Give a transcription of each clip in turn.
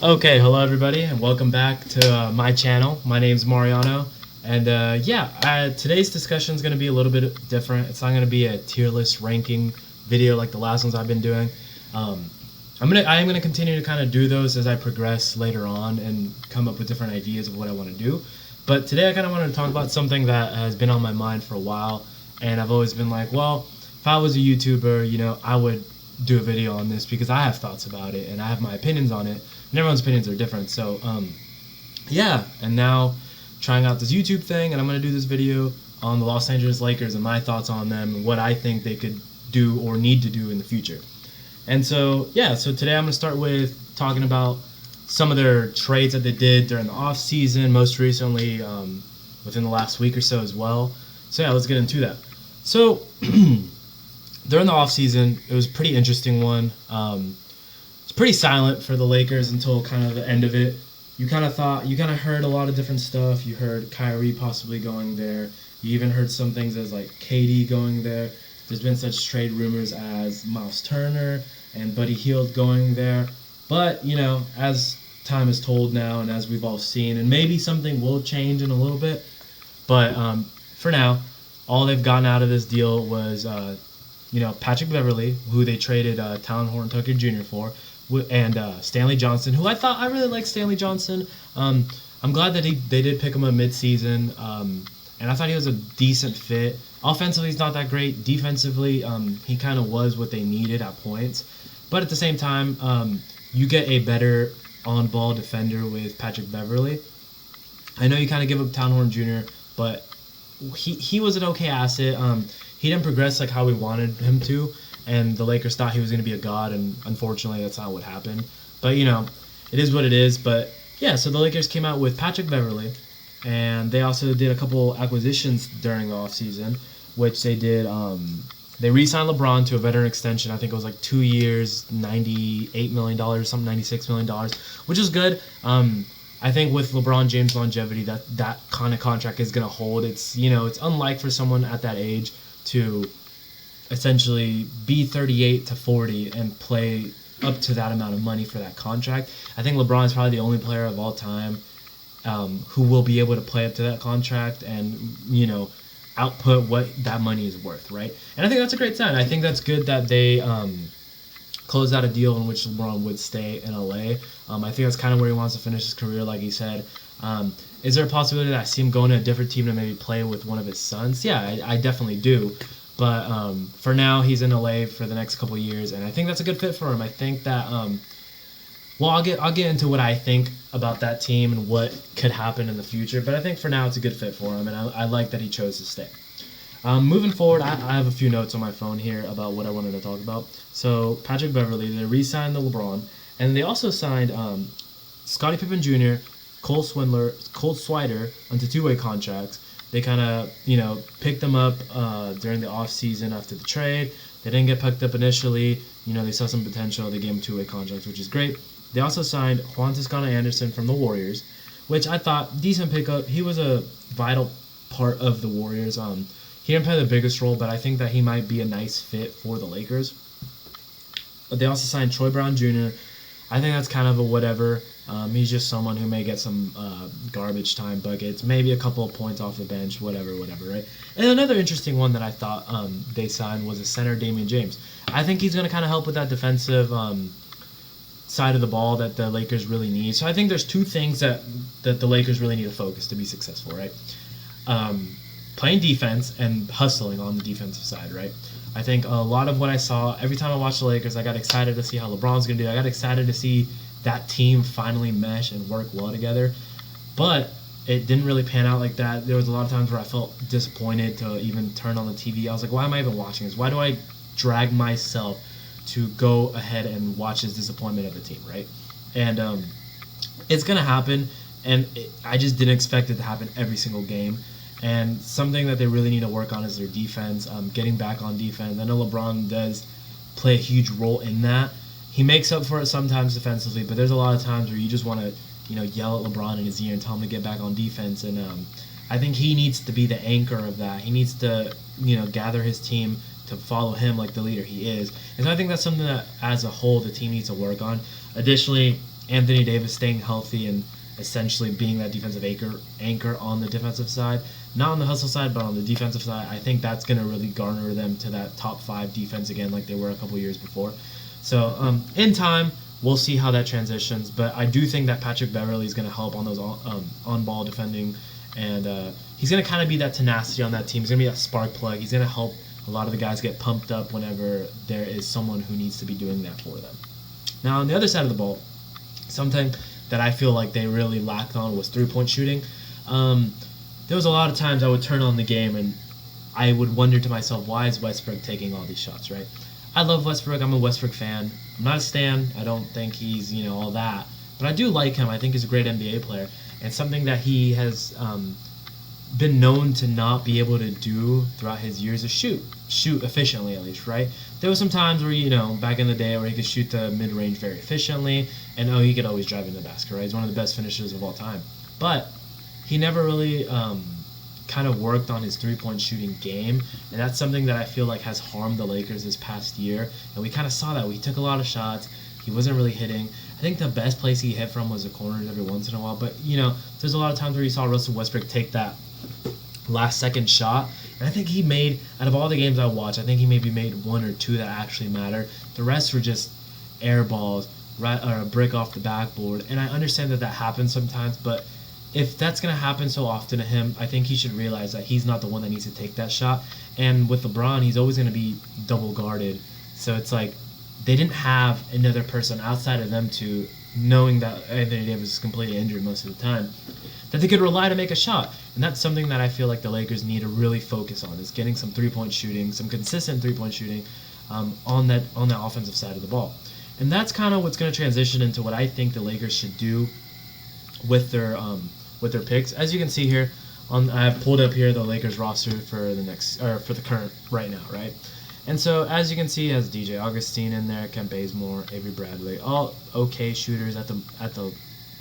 Okay, hello everybody, and welcome back to my channel. My name's Mariano, and today's discussion is going to be a little bit different. It's not going to be a tier list ranking video like the last ones I've been doing. I am gonna continue to kind of do those as I progress later on and come up with different ideas of what I want to do. But today I kind of wanted to talk about something that has been on my mind for a while, and I've always been like, well, if I was a YouTuber, I would do a video on this because I have thoughts about it and I have my opinions on it, and everyone's opinions are different. So and now trying out this YouTube thing, and I'm gonna do this video on the Los Angeles Lakers and my thoughts on them and what I think they could do or need to do in the future. And so today I'm gonna start with talking about some of their trades that they did during the off season, most recently within the last week or so as well. So let's get into that. So during the off season, it was a pretty interesting one. It's pretty silent for the Lakers until kind of the end of it. You kind of heard a lot of different stuff. You heard Kyrie possibly going there. You even heard some things as like KD going there. There's been such trade rumors as Miles Turner and Buddy Hield going there. But, as time is told now and as we've all seen, and maybe something will change in a little bit, but for now, all they've gotten out of this deal was, Patrick Beverley, who they traded Talon Horton-Tucker Jr. for, and Stanley Johnson, who I really like Stanley Johnson. I'm glad that they did pick him up mid-season, and I thought he was a decent fit. Offensively, he's not that great. Defensively, he kind of was what they needed at points. But at the same time, you get a better on-ball defender with Patrick Beverley. I know you kind of give up Talon Horton Jr., but he was an okay asset. He didn't progress like how we wanted him to, and the Lakers thought he was going to be a god, and unfortunately that's not what happened. But, it is what it is. But, so the Lakers came out with Patrick Beverley, and they also did a couple acquisitions during the offseason, which they did. They re-signed LeBron to a veteran extension. I think it was like 2 years, $98 million, something, $96 million, which is good. I think with LeBron James' longevity, that kind of contract is going to hold. It's unlike for someone at that age to essentially be 38 to 40 and play up to that amount of money for that contract. I think LeBron is probably the only player of all time who will be able to play up to that contract and, output what that money is worth, right? And I think that's a great sign. I think that's good that they closed out a deal in which LeBron would stay in LA. I think that's kind of where he wants to finish his career, like he said. Is there a possibility that I see him going to a different team to maybe play with one of his sons? Yeah, I definitely do. But for now, he's in LA for the next couple of years, and I think that's a good fit for him. I think that I'll get into what I think about that team and what could happen in the future, but I think for now it's a good fit for him, and I like that he chose to stay. Moving forward, I have a few notes on my phone here about what I wanted to talk about. So Patrick Beverley, they re-signed the LeBron, and they also signed Scottie Pippen Jr., Cole Swider onto two-way contracts. They kind of, picked them up during the offseason after the trade. They didn't get picked up initially. They saw some potential. They gave him two-way contracts, which is great. They also signed Juan Toscano-Anderson from the Warriors, which I thought decent pickup. He was a vital part of the Warriors. He didn't play the biggest role, but I think that he might be a nice fit for the Lakers. They also signed Troy Brown Jr. I think that's kind of a whatever. He's just someone who may get some garbage time buckets, maybe a couple of points off the bench, whatever, right? And another interesting one that I thought they signed was a center, Damian James. I think he's going to kind of help with that defensive side of the ball that the Lakers really need. So I think there's two things that the Lakers really need to focus to be successful, right? Playing defense and hustling on the defensive side, right? I think a lot of what I saw, every time I watched the Lakers, I got excited to see how LeBron's going to do. I got excited to see that team finally mesh and work well together. But it didn't really pan out like that. There was a lot of times where I felt disappointed to even turn on the TV. I was like, why am I even watching this? Why do I drag myself to go ahead and watch this disappointment of the team, right? And it's going to happen, and I just didn't expect it to happen every single game. And something that they really need to work on is their defense, getting back on defense. I know LeBron does play a huge role in that. He makes up for it sometimes defensively, but there's a lot of times where you just want to, yell at LeBron in his ear and tell him to get back on defense. And I think he needs to be the anchor of that. He needs to, gather his team to follow him like the leader he is. And so I think that's something that, as a whole, the team needs to work on. Additionally, Anthony Davis staying healthy and essentially being that defensive anchor on the defensive side, not on the hustle side, but on the defensive side, I think that's going to really garner them to that top 5 defense again, like they were a couple years before. So in time, we'll see how that transitions. But I do think that Patrick Beverley is going to help on those on-ball defending, and he's going to kind of be that tenacity on that team. He's going to be that spark plug. He's going to help a lot of the guys get pumped up whenever there is someone who needs to be doing that for them. Now, on the other side of the ball, something that I feel like they really lacked on was three-point shooting. There was a lot of times I would turn on the game and I would wonder to myself, why is Westbrook taking all these shots, right? I love Westbrook. I'm a Westbrook fan. I'm not a stan. I don't think he's, all that. But I do like him. I think he's a great NBA player. And something that he has been known to not be able to do throughout his years is shoot efficiently, at least, right? There were some times where, back in the day where he could shoot the mid-range very efficiently, and he could always drive in the basket, right? He's one of the best finishers of all time. But he never really kind of worked on his three-point shooting game, and that's something that I feel like has harmed the Lakers this past year, and we kind of saw that. We took a lot of shots. He wasn't really hitting. I think the best place he hit from was the corners every once in a while, but, there's a lot of times where you saw Russell Westbrook take that last-second shot, and I think he made, out of all the games I watched, I think he maybe made 1 or 2 that actually mattered. The rest were just air balls, right, or a brick off the backboard, and I understand that happens sometimes, but if that's going to happen so often to him, I think he should realize that he's not the one that needs to take that shot. And with LeBron, he's always going to be double guarded. So it's like they didn't have another person outside of them to, knowing that Anthony Davis is completely injured most of the time, that they could rely to make a shot. And that's something that I feel like the Lakers need to really focus on, is getting some three-point shooting, some consistent three-point shooting on that offensive side of the ball. And that's kind of what's going to transition into what I think the Lakers should do with their picks. As you can see here, I have pulled up here the Lakers roster for the current right now, right? And so as you can see, has DJ Augustine in there, Kent Bazemore, Avery Bradley, all okay shooters at the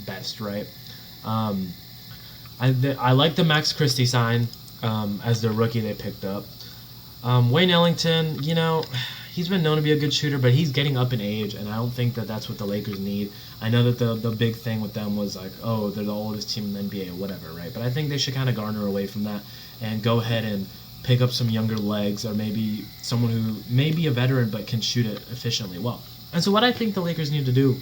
best, right? I like the Max Christie sign as the rookie they picked up. Wayne Ellington, he's been known to be a good shooter, but he's getting up in age, and I don't think that that's what the Lakers need. I know that the big thing with them was like, oh, they're the oldest team in the NBA or whatever, right? But I think they should kind of garner away from that and go ahead and pick up some younger legs, or maybe someone who may be a veteran but can shoot it efficiently well. And so what I think the Lakers need to do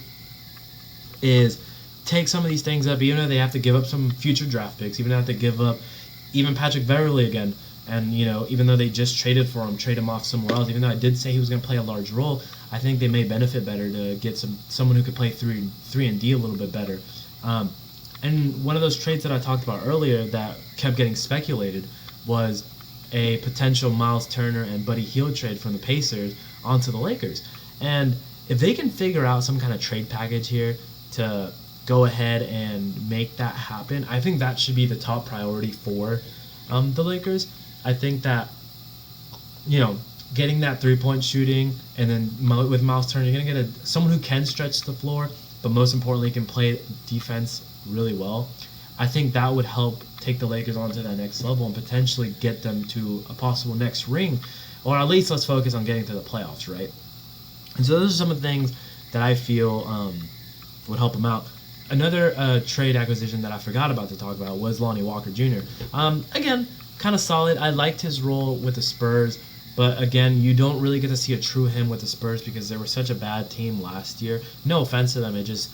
is take some of these things up, even though they have to give up some future draft picks, even though they have to give up even Patrick Beverley again. And, even though they just traded for him, trade him off somewhere else, even though I did say he was going to play a large role, I think they may benefit better to get someone who could play 3 and D a little bit better. And one of those trades that I talked about earlier that kept getting speculated was a potential Miles Turner and Buddy Hield trade from the Pacers onto the Lakers. And if they can figure out some kind of trade package here to go ahead and make that happen, I think that should be the top priority for the Lakers. I think that, getting that three-point shooting, and then with Miles Turner, you're going to get someone who can stretch the floor, but most importantly can play defense really well. I think that would help take the Lakers onto that next level and potentially get them to a possible next ring, or at least let's focus on getting to the playoffs, right? And so those are some of the things that I feel would help them out. Another trade acquisition that I forgot about to talk about was Lonnie Walker Jr. Again, kind of solid. I liked his role with the Spurs, but again, you don't really get to see a true him with the Spurs because they were such a bad team last year. No offense to them, it just,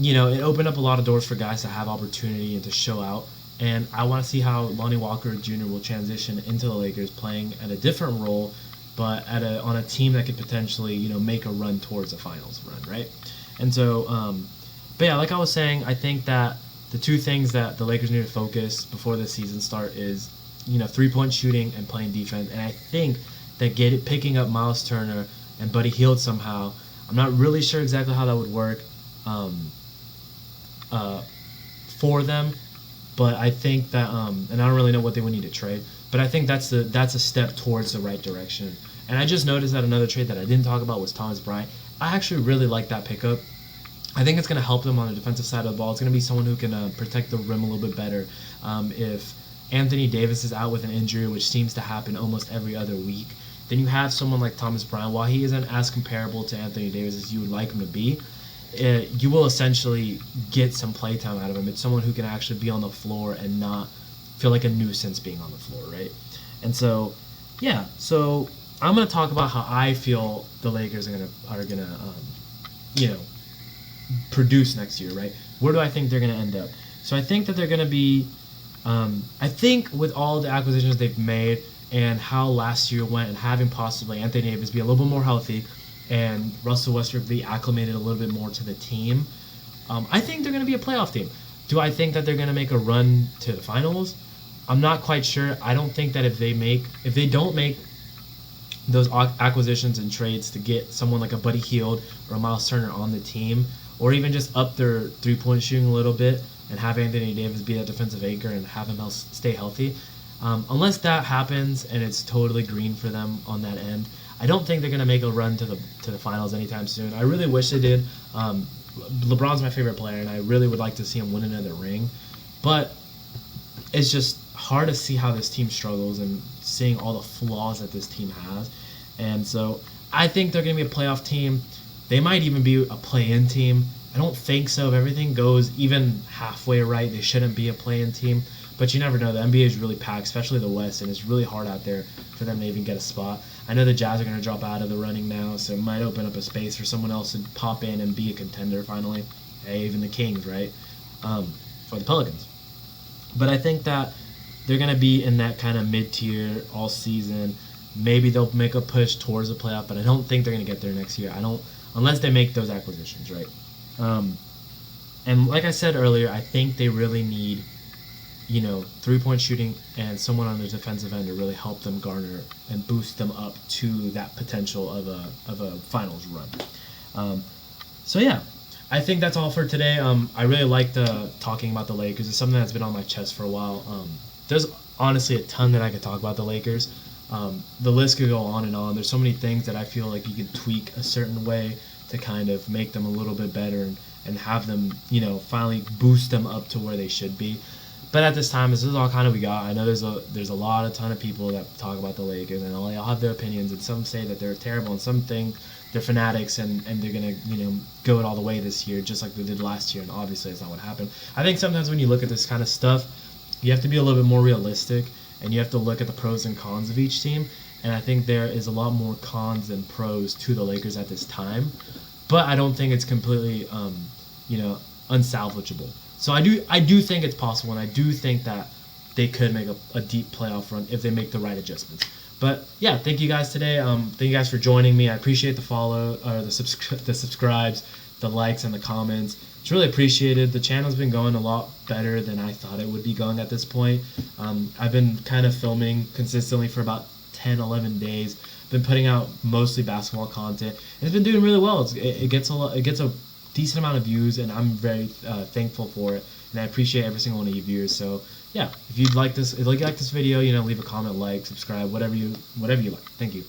it opened up a lot of doors for guys to have opportunity and to show out. And I want to see how Lonnie Walker Jr. will transition into the Lakers, playing at a different role, but on a team that could potentially, make a run towards a finals run, right? And so, but yeah, like I was saying, I think that the two things that the Lakers need to focus before the season start is, three-point shooting and playing defense. And I think that picking up Miles Turner and Buddy Hield somehow, I'm not really sure exactly how that would work for them, but I think that, and I don't really know what they would need to trade, but I think that's a step towards the right direction. And I just noticed that another trade that I didn't talk about was Thomas Bryant. I actually really like that pickup. I think it's going to help them on the defensive side of the ball. It's going to be someone who can protect the rim a little bit better. If Anthony Davis is out with an injury, which seems to happen almost every other week, then you have someone like Thomas Bryant. While he isn't as comparable to Anthony Davis as you would like him to be, you will essentially get some playtime out of him. It's someone who can actually be on the floor and not feel like a nuisance being on the floor, right? And so, yeah. So I'm gonna talk about how I feel the Lakers are gonna produce next year, right? Where do I think they're gonna end up? So I think that they're gonna be. I think with all the acquisitions they've made and how last year went, and having possibly Anthony Davis be a little bit more healthy and Russell Westbrook be acclimated a little bit more to the team, I think they're going to be a playoff team. Do I think that they're going to make a run to the finals? I'm not quite sure. I don't think that if they don't make those acquisitions and trades to get someone like a Buddy Hield or a Miles Turner on the team, or even just up their three-point shooting a little bit and have Anthony Davis be that defensive anchor and have him stay healthy, unless that happens and it's totally green for them on that end, I don't think they're going to make a run to the finals anytime soon. I really wish they did. LeBron's my favorite player, and I really would like to see him win another ring. But it's just hard to see how this team struggles and seeing all the flaws that this team has. And so I think they're going to be a playoff team. They might even be a play-in team. I don't think so. If everything goes even halfway right, they shouldn't be a play-in team. But you never know. The NBA is really packed, especially the West, and it's really hard out there for them to even get a spot. I know the Jazz are going to drop out of the running now, so it might open up a space for someone else to pop in and be a contender finally. Hey, even the Kings, right? Or the Pelicans. But I think that they're going to be in that kind of mid-tier all season. Maybe they'll make a push towards the playoff, but I don't think they're going to get there next year. Unless they make those acquisitions, right? And like I said earlier, I think they really need, three-point shooting and someone on the defensive end to really help them garner and boost them up to that potential of a finals run. So yeah, I think that's all for today. I really liked talking about the Lakers. It's something that's been on my chest for a while. There's honestly a ton that I could talk about the Lakers. The list could go on and on. There's so many things that I feel like you could tweak a certain way to kind of make them a little bit better and have them, finally boost them up to where they should be. But at this time, this is all kind of we got. I know there's a ton of people that talk about the Lakers, and they all have their opinions, and some say that they're terrible, and some think they're fanatics, and they're going to, go it all the way this year, just like they did last year, and obviously that's not what happened. I think sometimes when you look at this kind of stuff, you have to be a little bit more realistic, and you have to look at the pros and cons of each team, and I think there is a lot more cons than pros to the Lakers at this time, but I don't think it's completely, unsalvageable. So I do think it's possible, and I do think that they could make a deep playoff run if they make the right adjustments. But yeah, thank you guys today. Thank you guys for joining me. I appreciate the follow, or the subscribes, the likes, and the comments. It's really appreciated. The channel's been going a lot better than I thought it would be going at this point. I've been kind of filming consistently for about 10, 11 days. Been putting out mostly basketball content, and it's been doing really well. It gets a decent amount of views, and I'm very thankful for it, and I appreciate every single one of you viewers. So yeah, if you like this video, leave a comment, like, subscribe, whatever you like. Thank you.